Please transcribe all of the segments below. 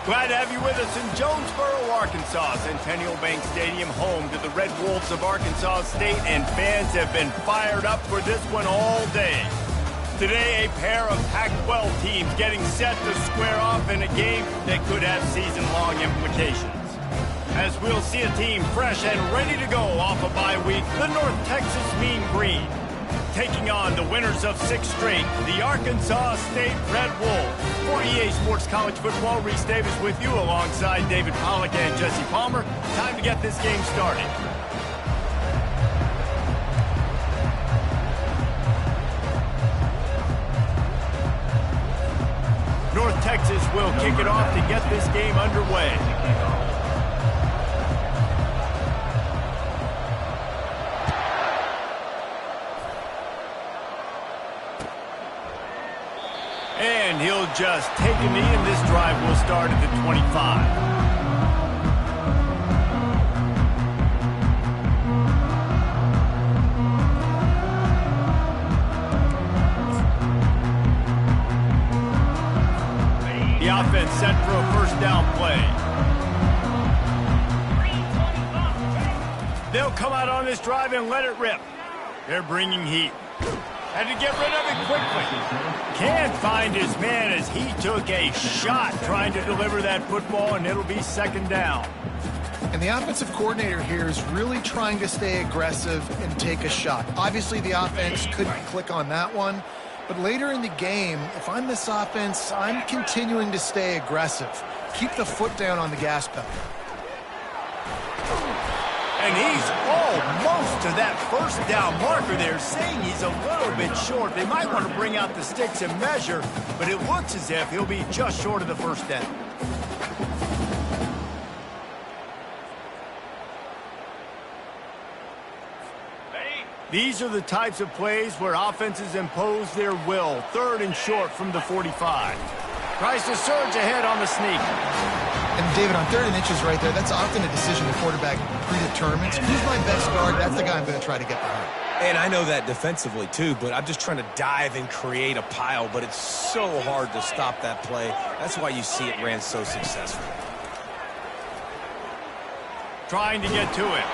Glad to have you with us in Jonesboro, Arkansas. Centennial Bank Stadium, home to the Red Wolves of Arkansas State, and fans have been fired up for this one all day. Today, a pair of Pac-12 teams getting set to square off in a game that could have season-long implications. As we'll see a team fresh and ready to go off a bye week, the North Texas Mean Green, taking on the winners of 6 straight, the Arkansas State Red Wolves. For EA Sports College Football, Reese Davis with you alongside David Pollack and Jesse Palmer. Time to get this game started. North Texas will kick it off to get this game underway. And he'll just take a knee, and this drive will start at the 25. The offense set for a first down play. They'll come out on this drive and let it rip. They're bringing heat. Had to get rid of it quickly. Can't find his man as he took a shot trying to deliver that football, and it'll be second down. And the offensive coordinator here is really trying to stay aggressive and take a shot. Obviously, the offense couldn't click on that one. But later in the game, if I'm this offense, I'm continuing to stay aggressive. Keep the foot down on the gas pedal. And he's almost to that first down marker there, saying he's a little bit short. They might want to bring out the sticks and measure, but it looks as if he'll be just short of the first down. These are the types of plays where offenses impose their will. 3rd and short from the 45. Tries to surge ahead on the sneak. And David, on 3rd and inches right there, that's often a decision the quarterback predetermines. Who's my best guard? That's the guy I'm going to try to get behind. And I know that defensively too, but I'm just trying to dive and create a pile, but it's so hard to stop that play. That's why you see it ran so successful. Trying to get to it.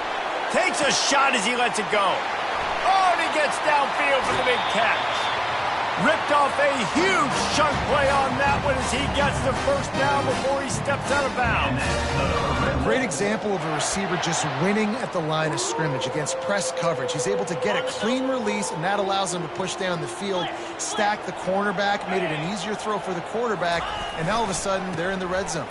Takes a shot as he lets it go. Oh, and he gets downfield for the big catch. Ripped off a huge chunk play on that one as he gets the first down before he steps out of bounds. Great example of a receiver just winning at the line of scrimmage against press coverage. He's able to get a clean release, and that allows him to push down the field, stack the cornerback, made it an easier throw for the quarterback, and now all of a sudden they're in the red zone.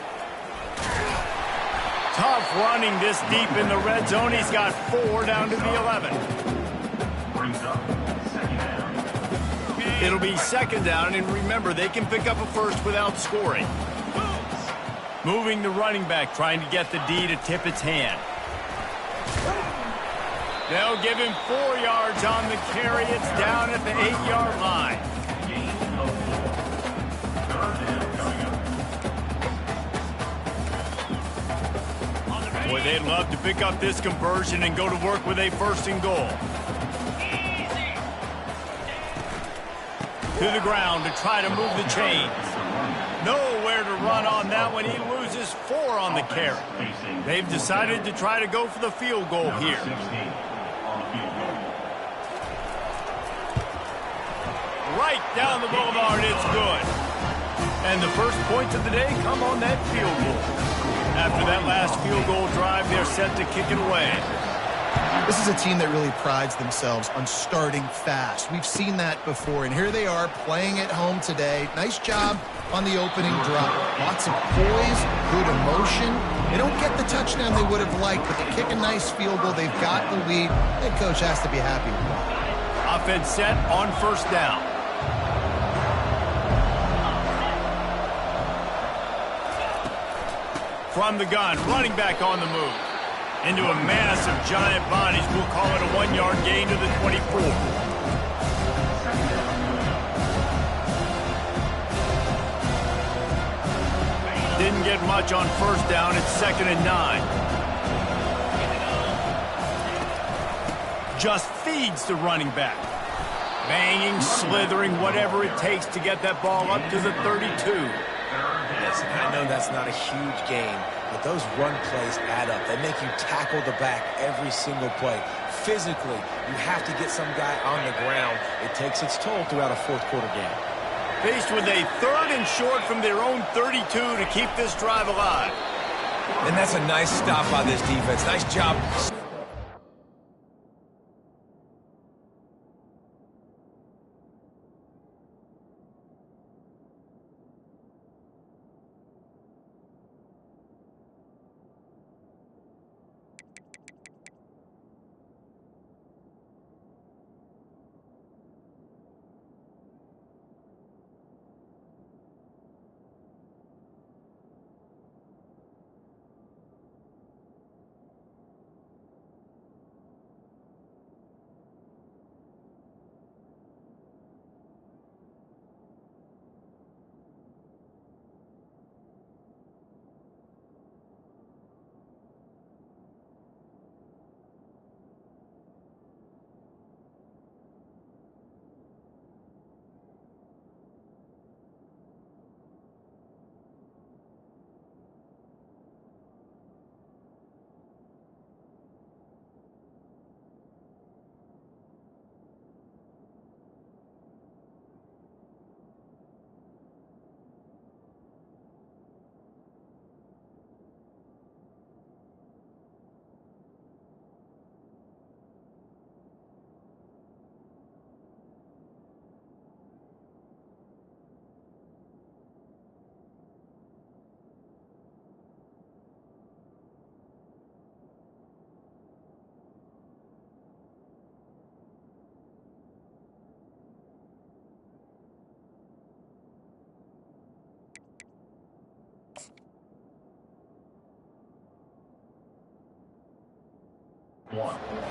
Tough running this deep in the red zone. He's got 4 down to the 11. It'll be second down, and remember, they can pick up a first without scoring. Moving the running back, trying to get the D to tip its hand. They'll give him 4 yards on the carry. It's down at the 8-yard line. Boy, they'd love to pick up this conversion and go to work with a 1st and goal. To the ground to try to move the chains. Nowhere to run on that one. He loses 4 on the carry. They've decided to try to go for the field goal here. Right down the boulevard, it's good. And the first points of the day come on that field goal. After that last field goal drive, they're set to kick it away. This is a team that really prides themselves on starting fast. We've seen that before, and here they are playing at home today. Nice job on the opening drive. Lots of poise, good emotion. They don't get the touchdown they would have liked, but they kick a nice field goal. They've got the lead. Head coach has to be happy with that. Offense set on 1st down. From the gun, running back on the move. Into a mass of giant bodies. We'll call it a 1-yard gain to the 24. Didn't get much on 1st down. It's 2nd and 9. Just feeds the running back. Banging, slithering, whatever it takes to get that ball up to the 32. listen, I know that's not a huge game, but those run plays add up. They make you tackle the back every single play. Physically, you have to get some guy on the ground. It takes its toll throughout a fourth-quarter game. Faced with a 3rd and short from their own 32 to keep this drive alive. And that's a nice stop by this defense. Nice job.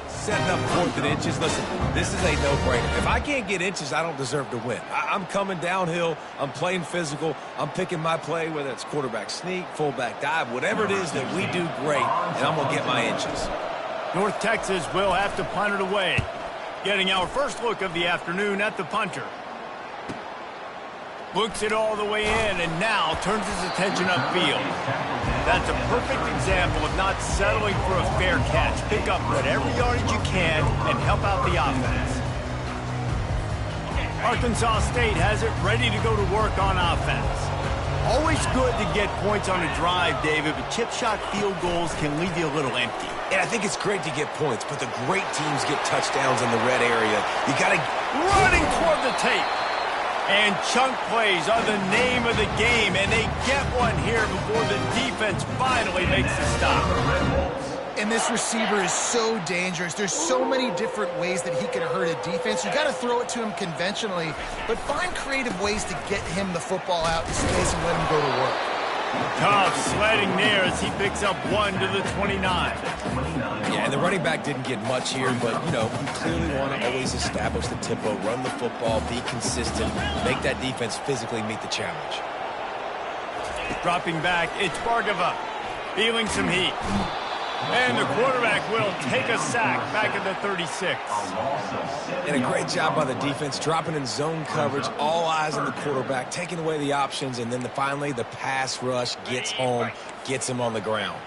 Setting up 4th and inches. Listen, this is a no-brainer. If I can't get inches, I don't deserve to win. I'm coming downhill. I'm playing physical. I'm picking my play, whether it's quarterback sneak, fullback dive, whatever it is that we do great, and I'm going to get my inches. North Texas will have to punt it away. Getting our first look of the afternoon at the punter. Looks it all the way in and now turns his attention upfield. That's a perfect example of not settling for a fair catch. Pick up whatever yardage you can and help out the offense. Arkansas State has it ready to go to work on offense. Always good to get points on a drive, David, but chip shot field goals can leave you a little empty. And I think it's great to get points, but the great teams get touchdowns in the red area. You got to... Running toward the tape. And chunk plays are the name of the game, and they get one here before the defense finally makes the stop. And this receiver is so dangerous. There's so many different ways that he can hurt a defense. You got to throw it to him conventionally, but find creative ways to get him the football out in space and let him go to work. Tough sledding there as he picks up 1 to the 29. Yeah, and the running back didn't get much here, but, you know, you clearly want to always establish the tempo, run the football, be consistent, make that defense physically meet the challenge. Dropping back, it's Bargava, feeling some heat. And the quarterback will take a sack back at the 36. And a great job by the defense, dropping in zone coverage, all eyes on the quarterback, taking away the options, and then finally the pass rush gets home, gets him on the ground.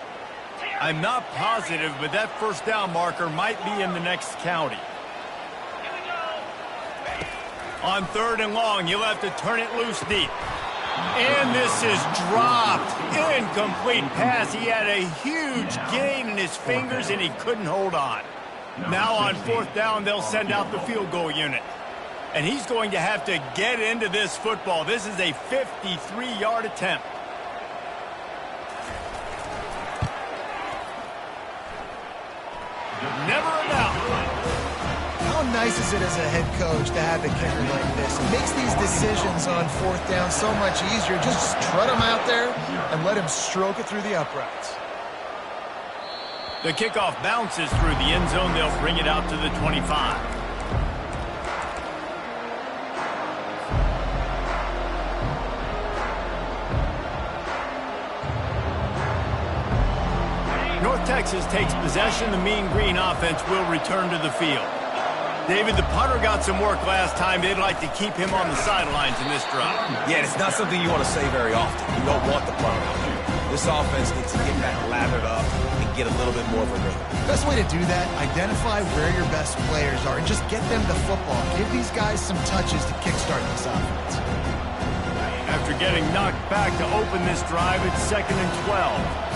I'm not positive, but that first down marker might be in the next county. On 3rd and long, you'll have to turn it loose deep. And this is dropped. Incomplete pass. He had a huge gain in his fingers, and he couldn't hold on. Now on 4th down, they'll send out the field goal unit. And he's going to have to get into this football. This is a 53-yard attempt. Never a doubt. How nice is it as a head coach to have a kicker like this? It makes these decisions on 4th down so much easier. Just trot him out there and let him stroke it through the uprights. The kickoff bounces through the end zone. They'll bring it out to the 25. North Texas takes possession. The Mean Green offense will return to the field. David, the punter got some work last time. They'd like to keep him on the sidelines in this drive. Yeah, it's not something you want to say very often. You don't want the punter out there. This offense needs to get back lathered up and get a little bit more of a rhythm. Best way to do that, identify where your best players are and just get them the football. Give these guys some touches to kickstart this offense. After getting knocked back to open this drive, it's 2nd and 12.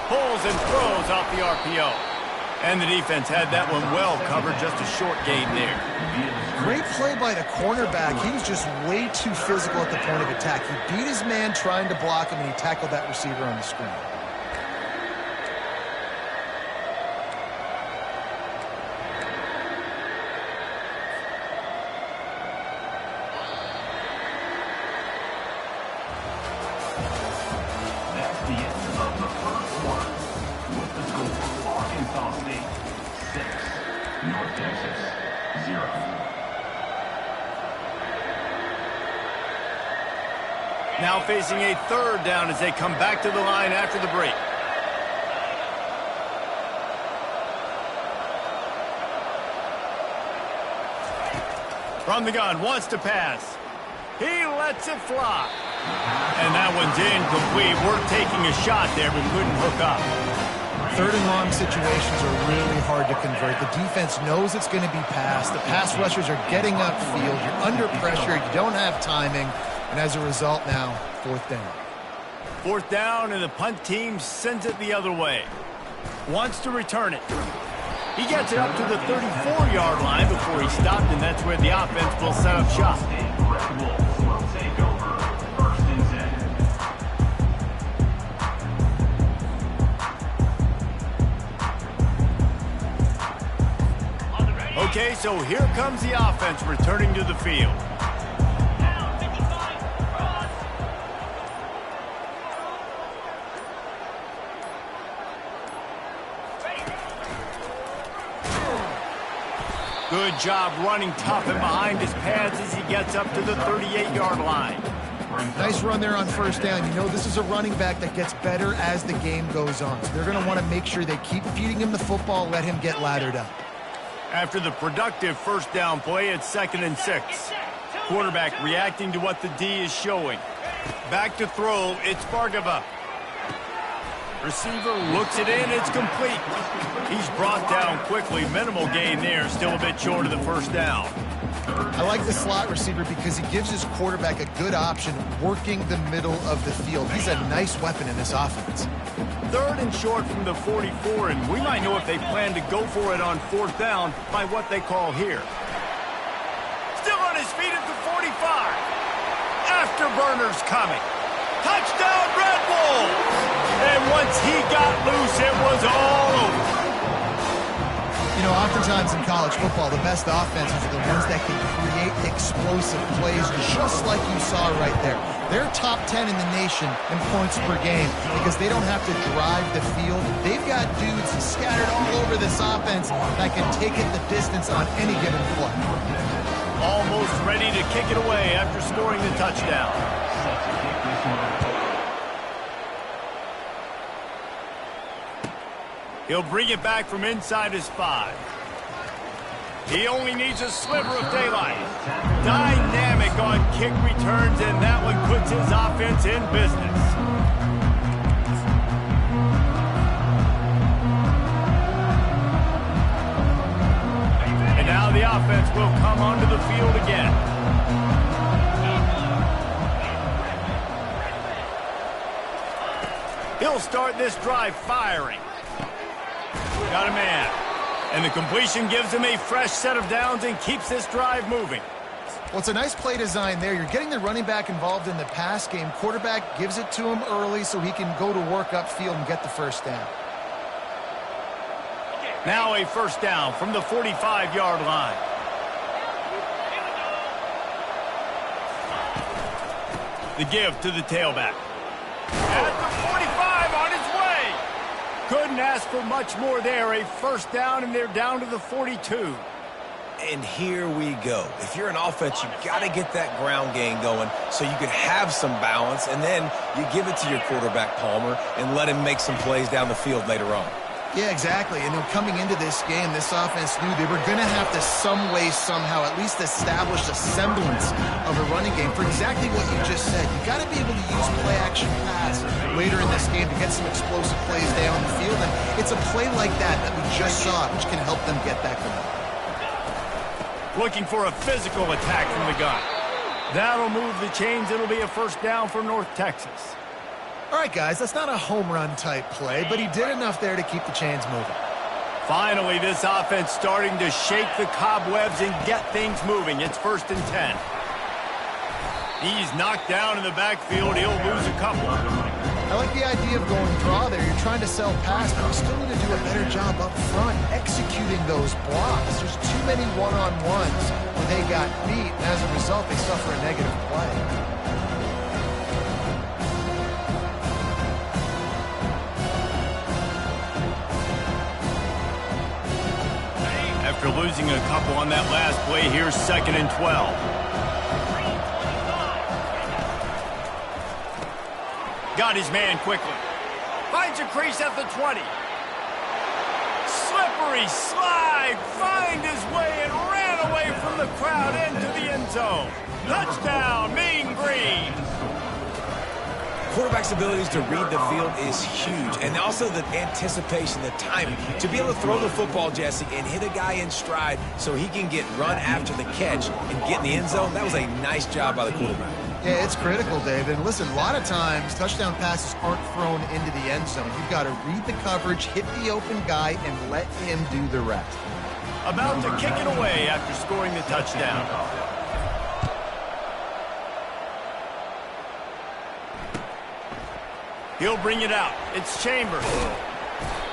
Pulls and throws off the RPO. And the defense had that one well covered, just a short gain there. Great play by the cornerback. He was just way too physical at the point of attack. He beat his man trying to block him, and he tackled that receiver on the screen. Now facing a 3rd down as they come back to the line after the break. From the gun, wants to pass. He lets it fly. And that one's incomplete. We're taking a shot there, but couldn't hook up. 3rd and long situations are really hard to convert. The defense knows it's going to be passed. The pass rushers are getting upfield. You're under pressure. You don't have timing. And as a result now, 4th down. 4th down, and the punt team sends it the other way. Wants to return it. He gets it up to the 34-yard line before he stopped, and that's where the offense will set up shop. Okay, so here comes the offense returning to the field. Good job running tough and behind his pads as he gets up to the 38-yard line. Nice run there on 1st down. You know this is a running back that gets better as the game goes on. So they're going to want to make sure they keep feeding him the football, let him get laddered up. After the productive 1st down play, it's 2nd and 6. Quarterback reacting to what the D is showing. Back to throw, it's Bargava. Receiver looks it in, it's complete. He's brought down quickly, minimal gain there, still a bit short of the 1st down. I like the slot receiver because he gives his quarterback a good option working the middle of the field. He's a nice weapon in this offense. 3rd and short from the 44, and we might know if they plan to go for it on 4th down by what they call here. Still on his feet at the 45. Afterburners coming. Touchdown, Red Wolves! And once he got loose, it was all over. You know, oftentimes in college football, the best offenses are the ones that can create explosive plays, just like you saw right there. They're top 10 in the nation in points per game because they don't have to drive the field. They've got dudes scattered all over this offense that can take it the distance on any given play. Almost ready to kick it away after scoring the touchdown. He'll bring it back from inside his 5. He only needs a sliver of daylight. Dynamic on kick returns, and that one puts his offense in business. And now the offense will come onto the field again. He'll start this drive firing. Got a man. And the completion gives him a fresh set of downs and keeps this drive moving. Well, it's a nice play design there. You're getting the running back involved in the pass game. Quarterback gives it to him early so he can go to work upfield and get the 1st down. Now a 1st down from the 45-yard line. The give to the tailback. At the 45 on his way. Couldn't ask for much more there. A 1st down, and they're down to the 42. And here we go. If you're an offense, you got to get that ground game going so you can have some balance, and then you give it to your quarterback, Palmer, and let him make some plays down the field later on. Yeah, exactly. And coming into this game, this offense knew they were going to have to some way, somehow, at least establish a semblance of a running game for exactly what you just said. You got to be able to use play-action pass later in this game to get some explosive plays down the field. And it's a play like that we just saw, which can help them get that going. Looking for a physical attack from the gun. That'll move the chains. It'll be a first down for North Texas. All right, guys, that's not a home run type play, but he did enough there to keep the chains moving. Finally, this offense starting to shake the cobwebs and get things moving. It's 1st and 10. He's knocked down in the backfield. He'll lose a couple. I like the idea of going draw there. You're trying to sell pass, but you still need to do a better job up front executing those blocks. There's too many one-on-ones where they got beat, and as a result, they suffer a negative play. After losing a couple on that last play, here's 2nd and 12. Got his man quickly. Finds a crease at the 20. Slippery slide. Find his way and ran away from the crowd into the end zone. Touchdown, Mean Green. Quarterback's abilities to read the field is huge, and also the anticipation, the timing. To be able to throw the football, Jesse, and hit a guy in stride so he can get run after the catch and get in the end zone, that was a nice job by the quarterback. Yeah, it's critical, David. And listen, a lot of times touchdown passes aren't thrown into the end zone. You've got to read the coverage, hit the open guy, and let him do the rest. About to kick it away after scoring the touchdown. He'll bring it out. It's Chambers.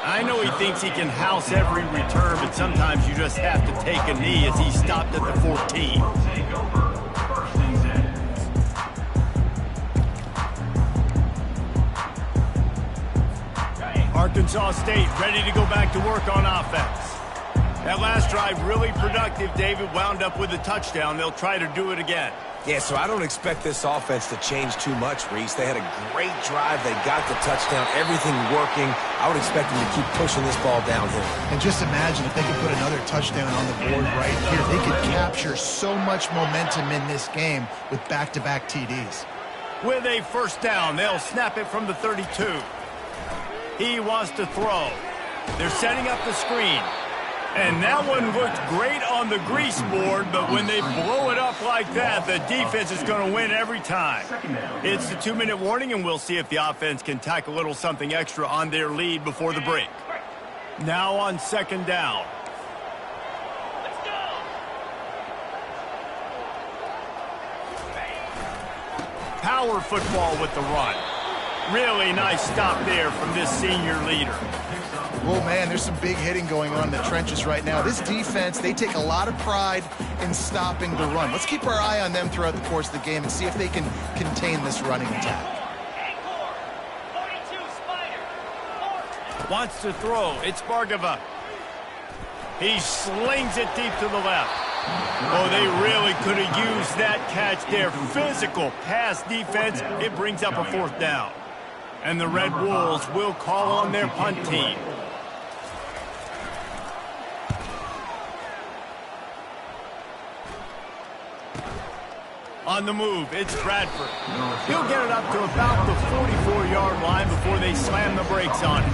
I know he thinks he can house every return, but sometimes you just have to take a knee as he stopped at the 14. Arkansas State ready to go back to work on offense. That last drive really productive. David wound up with a touchdown. They'll try to do it again. Yeah, so I don't expect this offense to change too much, Reese. They had a great drive. They got the touchdown, everything working. I would expect them to keep pushing this ball downhill. And just imagine if they could put another touchdown on the board right here. They could capture so much momentum in this game with back-to-back TDs. With a first down, they'll snap it from the 32. He wants to throw. They're setting up the screen. And that one looked great on the grease board, but when they blow it up like that, the defense is going to win every time. It's the 2-minute warning, and we'll see if the offense can tack a little something extra on their lead before the break. Now on 2nd down. Power football with the run. Really nice stop there from this senior leader. Oh, man, there's some big hitting going on in the trenches right now. This defense, they take a lot of pride in stopping the run. Let's keep our eye on them throughout the course of the game and see if they can contain this running attack. Wants to throw. It's Bargava. He slings it deep to the left. Oh, they really could have used that catch there. Physical pass defense. It brings up a 4th down. And the Red Wolves will call on their punt team. On the move, it's Bradford. He'll get it up to about the 44-yard line before they slam the brakes on it.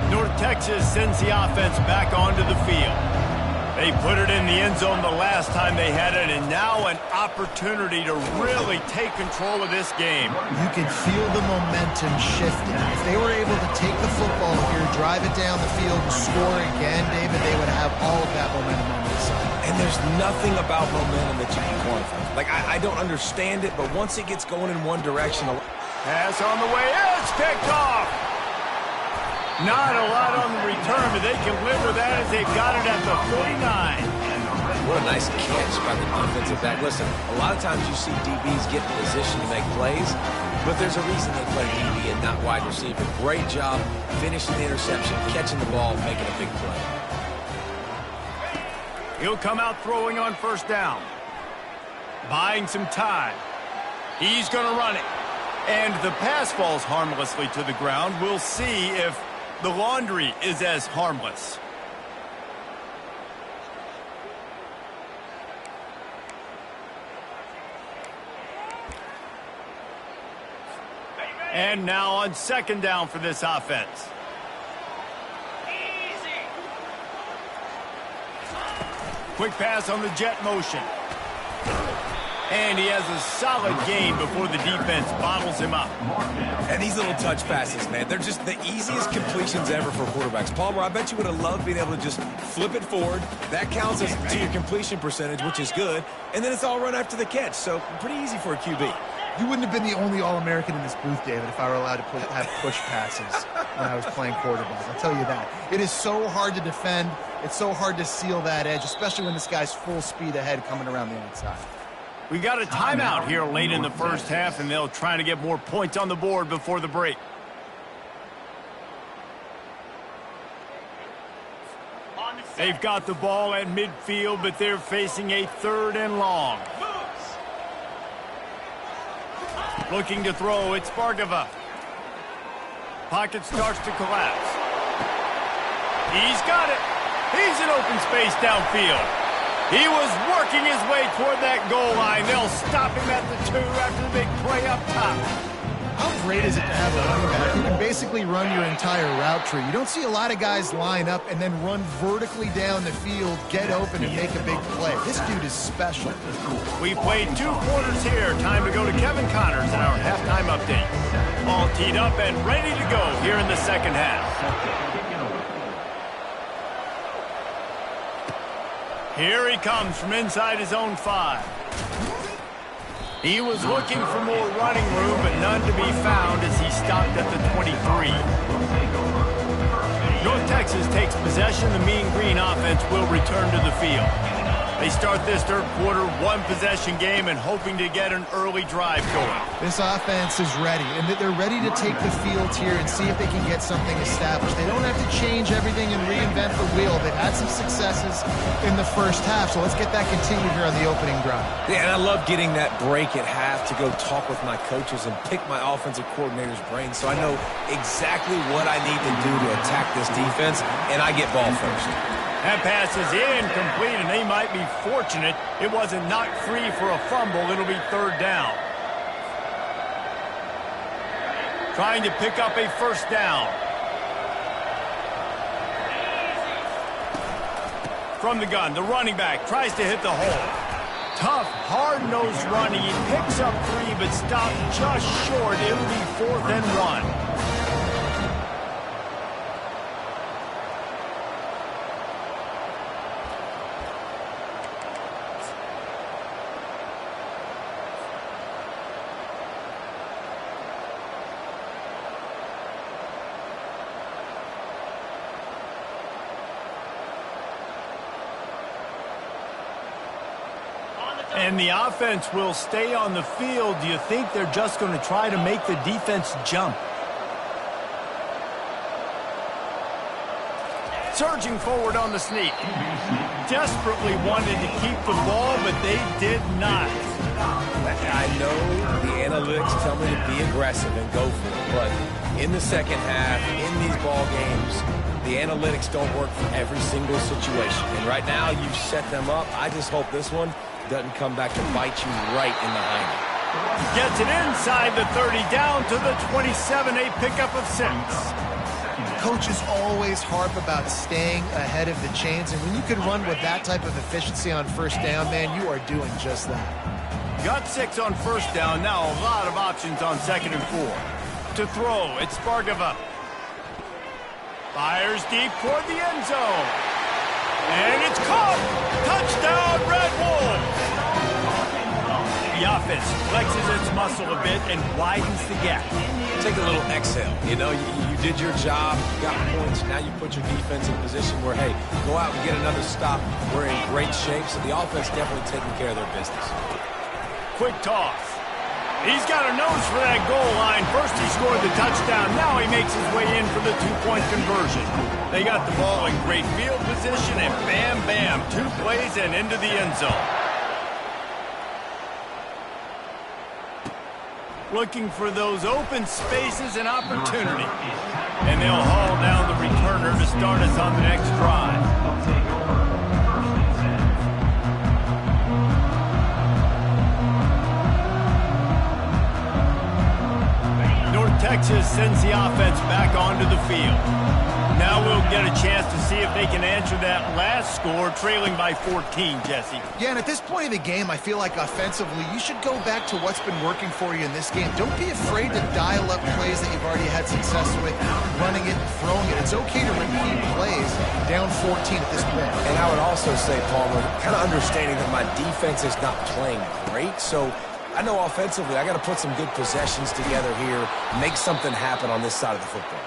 North Texas sends the offense back onto the field. They put it in the end zone the last time they had it, and now an opportunity to really take control of this game. You can feel the momentum shifting. If they were able to take the football here, drive it down the field, and score again, David, they would have all of that momentum on their side. And there's nothing about momentum that you can quantify. Like, I don't understand it, but once it gets going in one direction... Pass on the way. It's picked off. Not a lot on the return, but they can live with that as they've got it at the 49. What a nice catch by the defensive back. Listen, a lot of times you see DBs get in position to make plays, but there's a reason they play DB and not wide receiver. Great job finishing the interception, catching the ball, making a big play. He'll come out throwing on first down. Buying some time. He's going to run it. And the pass falls harmlessly to the ground. We'll see if the laundry is as harmless. And now on second down for this offense. Quick pass on the jet motion. And he has a solid gain before the defense bottles him up. And these little touch passes, man, they're just the easiest completions ever for quarterbacks. Palmer, I bet you would have loved being able to just flip it forward. That counts as to your completion percentage, which is good. And then it's all run after the catch, so pretty easy for a QB. You wouldn't have been the only All-American in this booth, David, if I were allowed to have push passes when I was playing quarterback. I'll tell you that. It is so hard to defend. It's so hard to seal that edge, especially when this guy's full speed ahead coming around the outside. We got a timeout here late in the first half, and they'll try to get more points on the board before the break. They've got the ball at midfield, but they're facing a 3rd and long. Looking to throw, it's Spargava. Pocket starts to collapse. He's got it. He's in open space downfield. He was working his way toward that goal line. They'll stop him at the 2 after the big play up top. How great is it to have a running back who can basically run your entire route tree? You don't see a lot of guys line up and then run vertically down the field, get open, and make a big play. This dude is special. We played 2 quarters here. Time to go to Kevin Connors in our halftime update. All teed up and ready to go here in the second half. Here he comes from inside his own 5. He was looking for more running room, but none to be found as he stopped at the 23. North Texas takes possession. The Mean Green offense will return to the field. They start this third quarter, 1-possession game, and hoping to get an early drive going. This offense is ready, and they're ready to take the field here and see if they can get something established. They don't have to change everything and reinvent the wheel. They've had some successes in the first half, so let's get that continued here on the opening drive. Yeah, and I love getting that break at half to go talk with my coaches and pick my offensive coordinator's brain so I know exactly what I need to do to attack this defense, and I get ball first. That pass is incomplete, and they might be fortunate it wasn't knocked free for a fumble. It'll be 3rd down. Trying to pick up a first down. From the gun, the running back tries to hit the hole. Tough, hard-nosed running. He picks up 3, but stopped just short. It'll be 4th and 1. And the offense will stay on the field. Do you think they're just going to try to make the defense jump? Surging forward on the sneak. Desperately wanted to keep the ball, but they did not. I know the analytics tell me to be aggressive and go for it, but in the second half, in these ball games, the analytics don't work for every single situation. And right now, you've set them up. I just hope this one doesn't come back to bite you right in the hind. Gets it inside the 30, down to the 27, a pickup of 6. Coaches always harp about staying ahead of the chains, and when you can run with that type of efficiency on first down, man, you are doing just that. Got 6 on first down, now a lot of options on 2nd and 4. To throw, it's Spargava. Fires deep toward the end zone. And it's caught! Touchdown, Red Wolves! The offense flexes its muscle a bit and widens the gap. Take a little exhale. You know, you did your job, you got points, now you put your defense in a position where, hey, go out and get another stop. We're in great shape, so the offense definitely taking care of their business. Quick toss. He's got a nose for that goal line. First he scored the touchdown. Now he makes his way in for the two-point conversion. They got the ball in great field position, and bam, bam, 2 plays and into the end zone. Looking for those open spaces and opportunity. And they'll haul down the returner to start us on the next drive. Texas sends the offense back onto the field. Now we'll get a chance to see if they can answer that last score, trailing by 14, Jesse. Yeah, and at this point of the game, I feel like offensively, you should go back to what's been working for you in this game. Don't be afraid to dial up plays that you've already had success with, running it and throwing it. It's okay to repeat plays down 14 at this point. And I would also say, Palmer, kind of understanding that my defense is not playing great, so I know offensively I got to put some good possessions together here, make something happen on this side of the football.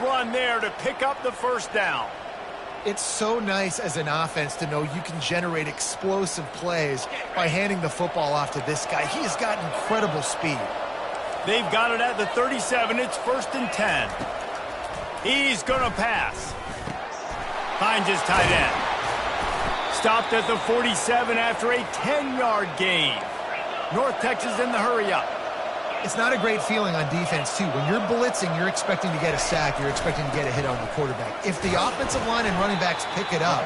Run there to pick up the first down. It's so nice as an offense to know you can generate explosive plays by handing the football off to this guy. He has got incredible speed. They've got it at the 37. It's 1st and 10. He's going to pass. Finds his tight end. Stopped at the 47 after a 10-yard gain. North Texas in the hurry-up. It's not a great feeling on defense, too. When you're blitzing, you're expecting to get a sack. You're expecting to get a hit on the quarterback. If the offensive line and running backs pick it up,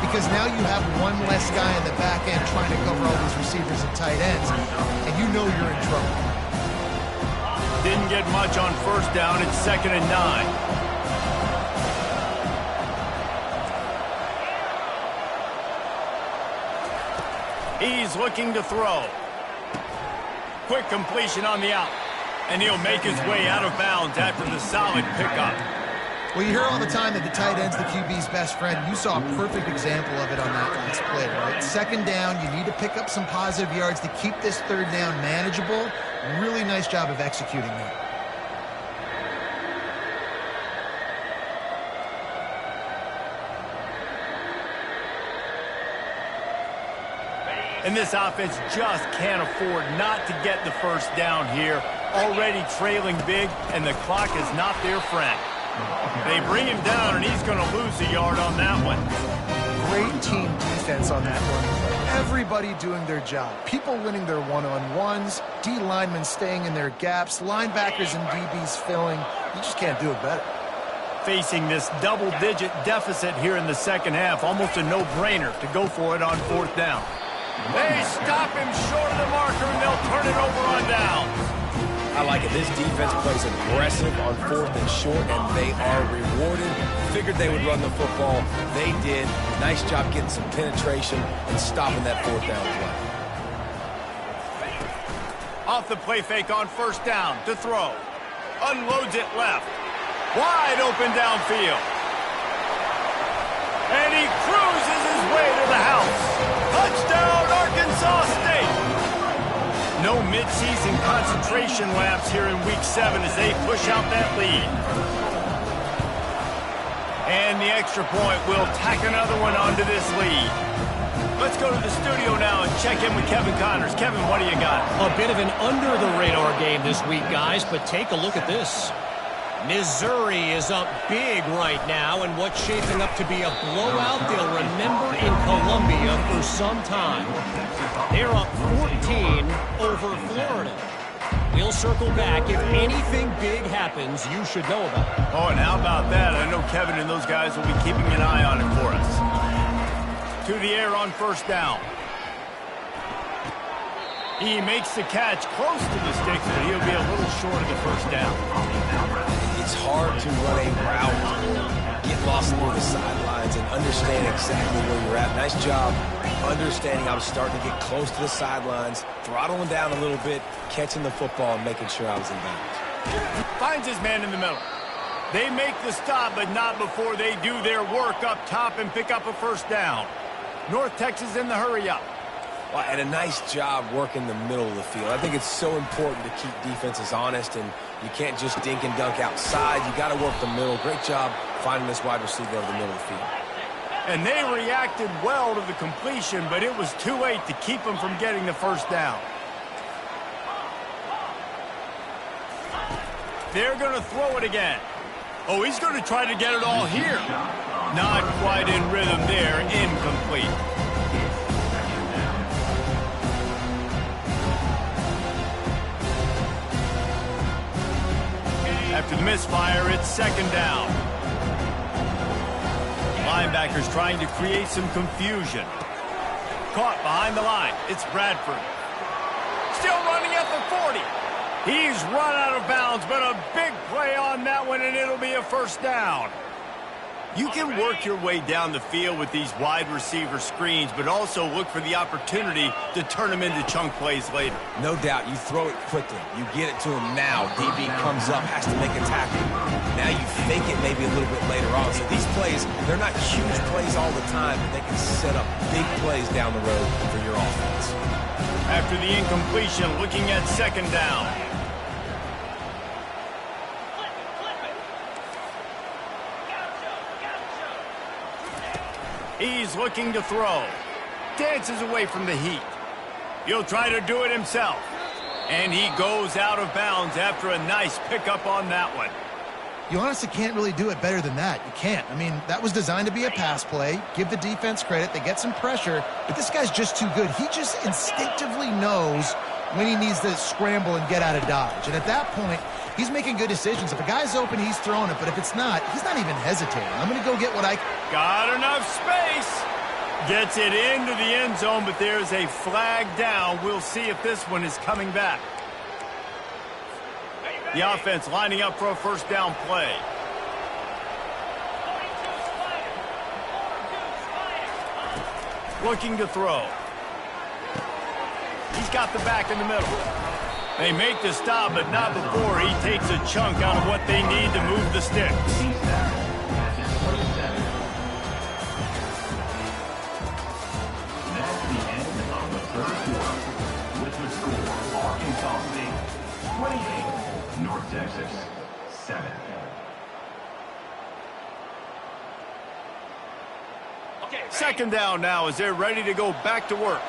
because now you have one less guy in the back end trying to cover all these receivers and tight ends, and you know you're in trouble. Didn't get much on first down. It's 2nd and 9. He's looking to throw. Quick completion on the out. And he'll make his way out of bounds after the solid pickup. Well, you hear all the time that the tight end's the QB's best friend. You saw a perfect example of it on that last play, right? 2nd down, you need to pick up some positive yards to keep this 3rd down manageable. Really nice job of executing that. And this offense just can't afford not to get the first down here. Already trailing big, and the clock is not their friend. They bring him down, and he's going to lose a yard on that one. Great team defense on that one. Everybody doing their job. People winning their one-on-ones, D linemen staying in their gaps, linebackers and DBs filling. You just can't do it better. Facing this double-digit deficit here in the second half, almost a no-brainer to go for it on 4th down. They stop him short of the marker, and they'll turn it over on downs. I like it. This defense plays aggressive on 4th and short, and they are rewarded. Figured they would run the football. They did. Nice job getting some penetration and stopping that 4th down play. Off the play fake on 1st down to throw. Unloads it left. Wide open downfield. And he cruises his way to the house. Touchdown, Arkansas State. No midseason concentration laps here in Week 7 as they push out that lead. And the extra point will tack another one onto this lead. Let's go to the studio now and check in with Kevin Connors. Kevin, what do you got? A bit of an under-the-radar game this week, guys, but take a look at this. Missouri is up big right now in what's shaping up to be a blowout they'll remember in Columbia for some time. They're up 14 over Florida. We'll circle back. If anything big happens, you should know about it. Oh, and how about that? I know Kevin and those guys will be keeping an eye on it for us. To the air on 1st down. He makes the catch close to the sticks, but he'll be a little short of the first down. It's hard to run a route, get lost near the sidelines, and understand exactly where you're at. Nice job understanding I was starting to get close to the sidelines, throttling down a little bit, catching the football, and making sure I was in bounds. Finds his man in the middle. They make the stop, but not before they do their work up top and pick up a first down. North Texas in the hurry-up. Well, and a nice job working the middle of the field. I think it's so important to keep defenses honest, and you can't just dink and dunk outside. You got to work the middle. Great job finding this wide receiver over the middle of the field. And they reacted well to the completion, but it was too late to keep them from getting the first down. They're going to throw it again. Oh, he's going to try to get it all here. Not quite in rhythm there. Incomplete. After the misfire, it's second down. Linebackers trying to create some confusion. Caught behind the line. It's Bradford. Still running at the 40. He's run out of bounds, but a big play on that one, and it'll be a first down. You can work your way down the field with these wide receiver screens, but also look for the opportunity to turn them into chunk plays later. No doubt, you throw it quickly. You get it to him now. DB comes up, has to make a tackle. Now you fake it maybe a little bit later on. So these plays, they're not huge plays all the time, but they can set up big plays down the road for your offense. After the incompletion, looking at second down. He's looking to throw. Dances away from the heat. He'll try to do it himself. And he goes out of bounds after a nice pickup on that one. You honestly can't really do it better than that. You can't. I mean, that was designed to be a pass play. Give the defense credit. They get some pressure. But this guy's just too good. He just instinctively knows when he needs to scramble and get out of dodge. And at that point, he's making good decisions. If a guy's open, he's throwing it. But if it's not, he's not even hesitating. I'm going to go get what I... Got enough space. Gets it into the end zone, but there's a flag down. We'll see if this one is coming back. The offense lining up for a first down play. Looking to throw. He's got the back in the middle. They make the stop, but not before he takes a chunk out of what they need to move the sticks. That's the end of the first quarter. With the score, Arkansas State 28, North Texas 7. Second down now as they're ready to go back to work.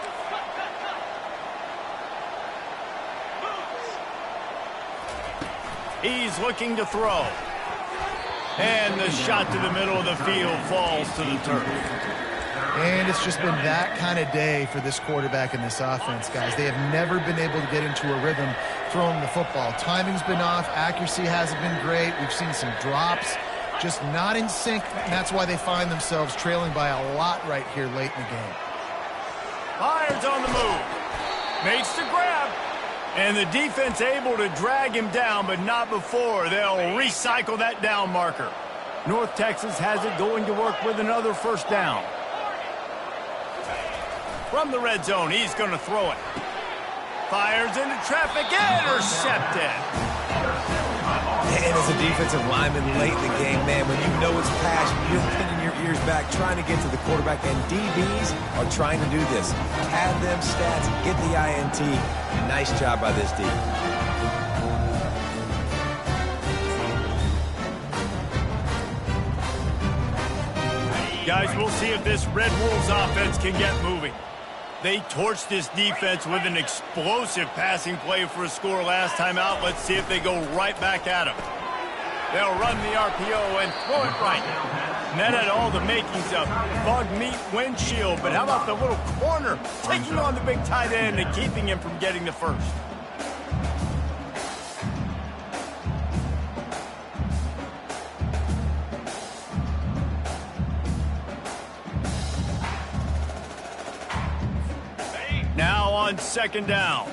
He's looking to throw. And the shot to the middle of the field falls to the turf. And it's just been that kind of day for this quarterback and this offense, guys. They have never been able to get into a rhythm throwing the football. Timing's been off. Accuracy hasn't been great. We've seen some drops. Just not in sync, and that's why they find themselves trailing by a lot right here late in the game. Myers on the move. Makes the grab. And the defense able to drag him down, but not before. They'll recycle that down marker. North Texas has it going to work with another first down. From the red zone, he's going to throw it. Fires into traffic, intercepted. And as a defensive lineman late in the game, man, when you know it's passion, you're pinning your ears back, trying to get to the quarterback, and DBs are trying to do this. Have them stats, get the INT. Nice job by this D. Guys, we'll see if this Red Wolves offense can get moving. They torched this defense with an explosive passing play for a score last time out. Let's see if they go right back at him. They'll run the RPO and throw it right. And that had all the makings of bug meat windshield. But how about the little corner taking on the big tight end and keeping him from getting the first? Now on second down.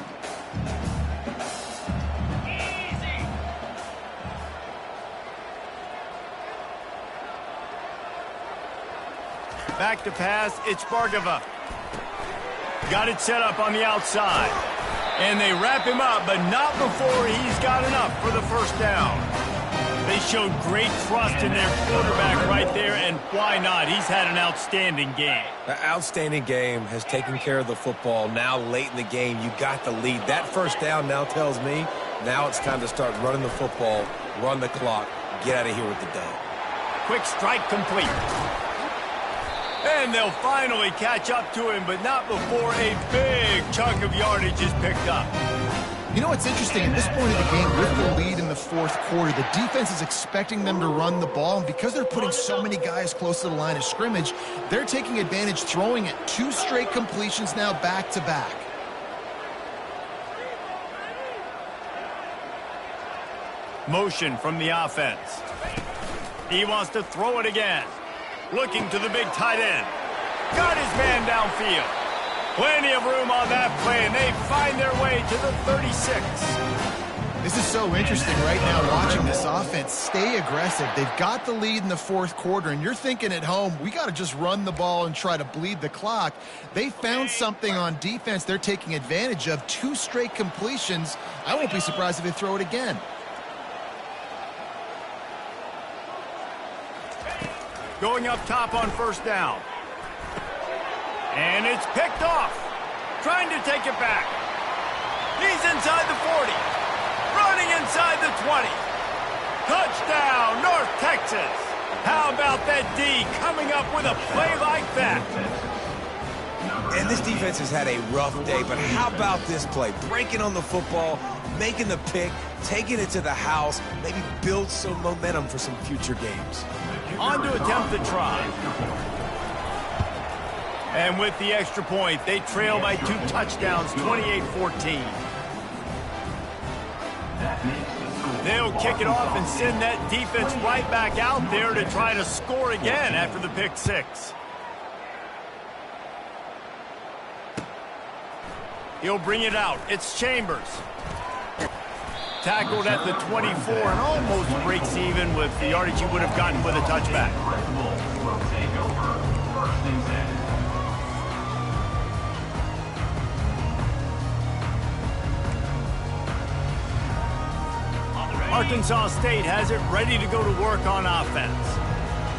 Back to pass, it's Bargava. Got it set up on the outside. And they wrap him up, but not before he's got enough for the first down. They showed great trust in their quarterback right there, and why not? He's had an outstanding game. An outstanding game, has taken care of the football. Now late in the game, you got the lead. That first down now tells me now it's time to start running the football, run the clock, get out of here with the dub. Quick strike complete. And they'll finally catch up to him, but not before a big chunk of yardage is picked up. You know what's interesting? At this point of the game, with the lead in the fourth quarter, the defense is expecting them to run the ball, and because they're putting so many guys close to the line of scrimmage, they're taking advantage, throwing it. 2 straight completions now back-to-back. Motion from the offense. He wants to throw it again. Looking to the big tight end. Got his man downfield. Plenty of room on that play, and they find their way to the 36. This is so interesting right now watching this offense stay aggressive. They've got the lead in the fourth quarter, and you're thinking at home, we got to just run the ball and try to bleed the clock. They found something on defense they're taking advantage of. 2 straight completions. I won't be surprised if they throw it again. Going up top on first down. And it's picked off. Trying to take it back. He's inside the 40. Running inside the 20. Touchdown, North Texas. How about that D coming up with a play like that? And this defense has had a rough day, but how about this play? Breaking on the football, making the pick, taking it to the house, maybe build some momentum for some future games. On to attempt the try. And with the extra point, they trail by 2 touchdowns, 28-14. They'll kick it off and send that defense right back out there to try to score again after the pick 6. He'll bring it out. It's Chambers. Tackled at the 24 and almost breaks even with the yardage he would have gotten with a touchback. Arkansas State has it ready to go to work on offense.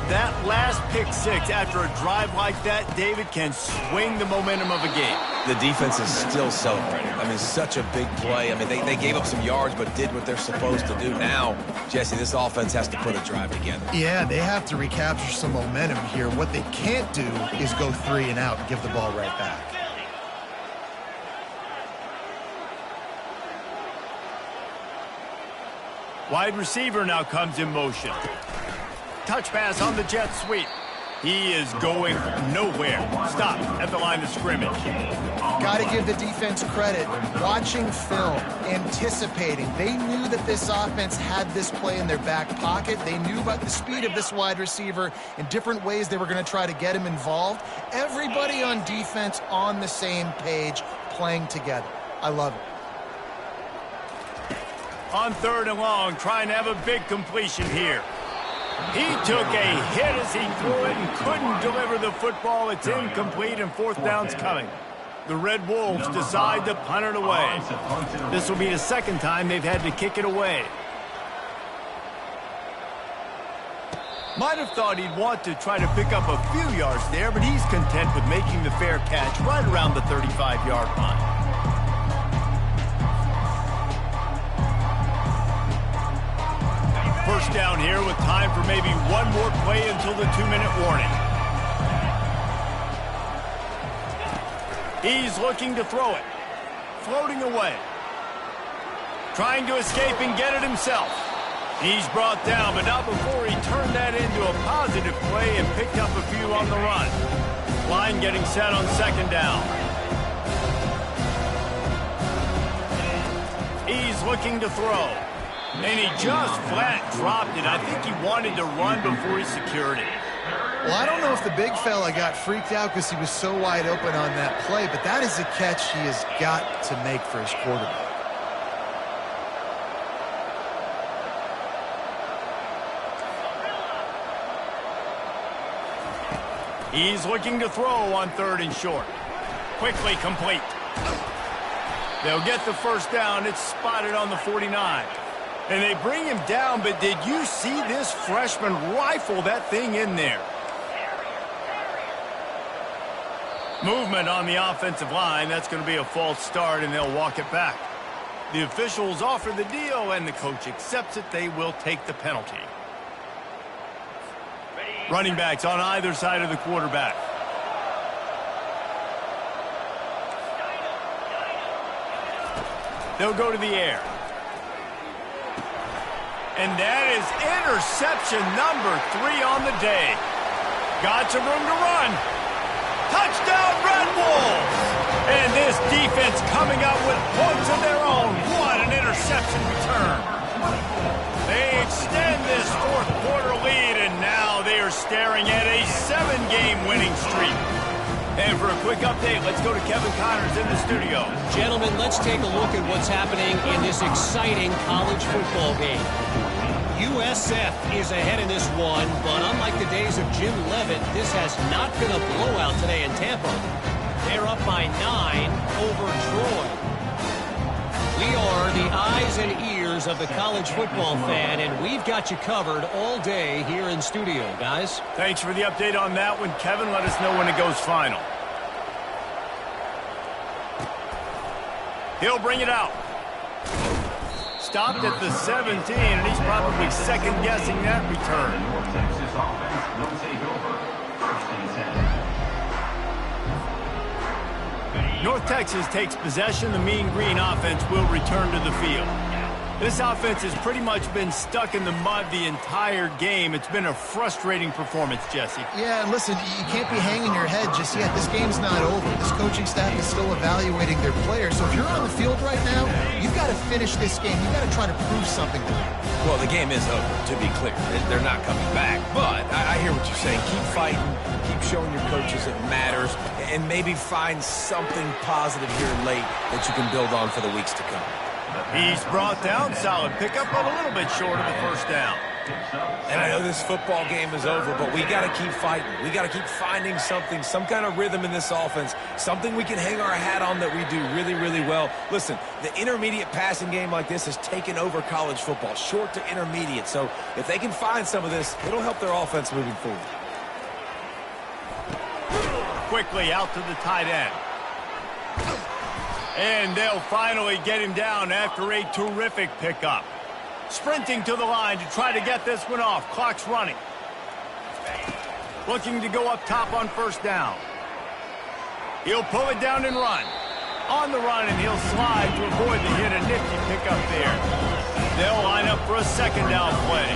That last pick 6 after a drive like that, David, can swing the momentum of a game. The defense is still celebrating. I mean, such a big play. I mean, they gave up some yards but did what they're supposed to do. Now, Jesse, this offense has to put a drive together. Yeah, they have to recapture some momentum here. What they can't do is go 3 and out and give the ball right back. Wide receiver now comes in motion. Touch pass on the jet sweep. He is going nowhere. Stop at the line of scrimmage. Got to give the defense credit. Watching film, anticipating. They knew that this offense had this play in their back pocket. They knew about the speed of this wide receiver and different ways they were going to try to get him involved. Everybody on defense on the same page, playing together. I love it. On 3rd and long, trying to have a big completion here. He took a hit as he threw it and couldn't deliver the football. It's incomplete and 4th down's coming. The Red Wolves decide to punt it away. This will be the 2nd time they've had to kick it away. Might have thought he'd want to try to pick up a few yards there, but he's content with making the fair catch right around the 35-yard line. First down here with time for maybe one more play until the 2-minute warning. He's looking to throw it. Floating away. Trying to escape and get it himself. He's brought down, but not before he turned that into a positive play and picked up a few on the run. Line getting set on 2nd down. He's looking to throw. And he just flat dropped it. I think he wanted to run before he secured it. Well, I don't know if the big fella got freaked out because he was so wide open on that play, but that is a catch he has got to make for his quarterback. He's looking to throw on 3rd and short. Quickly complete. They'll get the first down. It's spotted on the 49. And they bring him down, but did you see this freshman rifle that thing in there? Movement on the offensive line. That's going to be a false start, and they'll walk it back. The officials offer the deal, and the coach accepts it. They will take the penalty. Running backs on either side of the quarterback. They'll go to the air. And that is interception number 3 on the day. Got some room to run. Touchdown, Red Wolves! And this defense coming up with points of their own. What an interception return. They extend this 4th quarter lead, and now they are staring at a 7-game winning streak. And for a quick update, let's go to Kevin Connors in the studio. Gentlemen, let's take a look at what's happening in this exciting college football game. USF is ahead in this one, but unlike the days of Jim Leavitt, this has not been a blowout today in Tampa. They're up by 9 over Troy. We are the eyes and ears of the college football fan, and we've got you covered all day here in studio, guys. Thanks for the update on that one, Kevin. Let us know when it goes final. He'll bring it out. Stopped at the 17, and he's probably second-guessing that return. North Texas offense will take over. 1st and 10. North Texas takes possession. The Mean Green offense will return to the field. This offense has pretty much been stuck in the mud the entire game. It's been a frustrating performance, Jesse. Yeah, and listen, you can't be hanging your head just yet. This game's not over. This coaching staff is still evaluating their players. So if you're on the field right now, you've got to finish this game. You've got to try to prove something to them. Well, the game is over, to be clear. They're not coming back. But I hear what you're saying. Keep fighting. Keep showing your coaches it matters. And maybe find something positive here late that you can build on for the weeks to come. He's brought down. Solid pickup, but a little bit short of the first down. And I know this football game is over, but we got to keep fighting. We got to keep finding something, some kind of rhythm in this offense, something we can hang our hat on that we do really, really well. Listen, the intermediate passing game like this has taken over college football, short to intermediate. So if they can find some of this, it'll help their offense moving forward. Quickly out to the tight end. And they'll finally get him down after a terrific pickup. Sprinting to the line to try to get this one off. Clock's running. Looking to go up top on first down. He'll pull it down and run. On the run, and he'll slide to avoid the hit. A nifty pickup there. They'll line up for a second down play.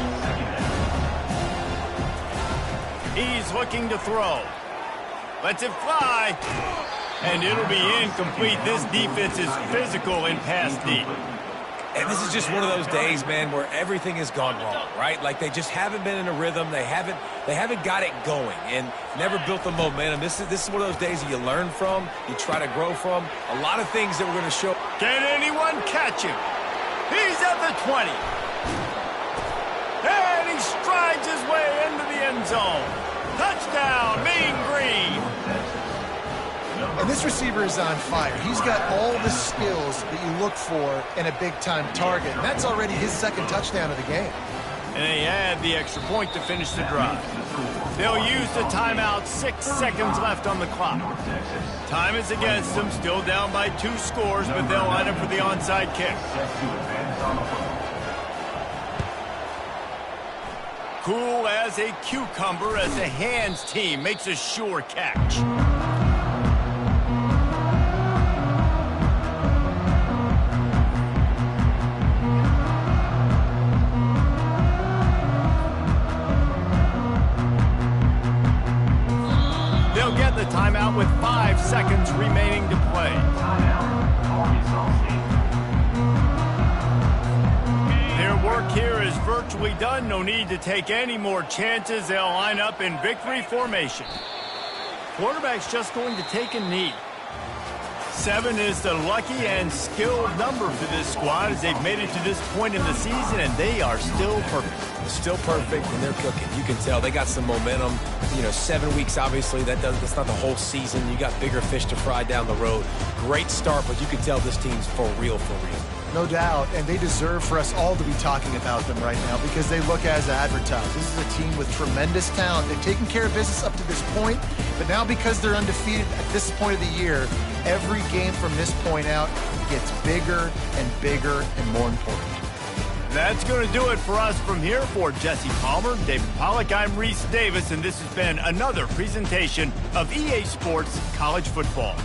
He's looking to throw. Lets it fly. And it'll be incomplete. This defense is physical in pass deep. And this is just one of those days, man, where everything has gone wrong, right? Like they just haven't been in a rhythm. They haven't got it going and never built the momentum. This is one of those days that you learn from, you try to grow from. A lot of things that we're going to show. Can anyone catch him? He's at the 20. And he strides his way into the end zone. Touchdown, Mean Green. And this receiver is on fire. He's got all the skills that you look for in a big-time target. And that's already his second touchdown of the game. And they add the extra point to finish the drive. They'll use the timeout. 6 seconds left on the clock. Time is against them. Still down by 2 scores, but they'll line up for the onside kick. Cool as a cucumber as the hands team makes a sure catch. They'll get the timeout with 5 seconds remaining to play. Their work here is virtually done. No need to take any more chances. They'll line up in victory formation. Quarterback's just going to take a knee. 7 is the lucky and skilled number for this squad as they've made it to this point in the season, and they are still perfect. Still perfect, and they're cooking. You can tell they got some momentum. 7 weeks, obviously, that's not the whole season. You got bigger fish to fry down the road. Great start, but you can tell this team's for real, for real. No doubt, and they deserve for us all to be talking about them right now because they look as advertised. This is a team with tremendous talent. They've taken care of business up to this point, but now because they're undefeated at this point of the year, every game from this point out gets bigger and bigger and more important. That's going to do it for us from here. For Jesse Palmer, David Pollack, I'm Reese Davis, and this has been another presentation of EA Sports College Football.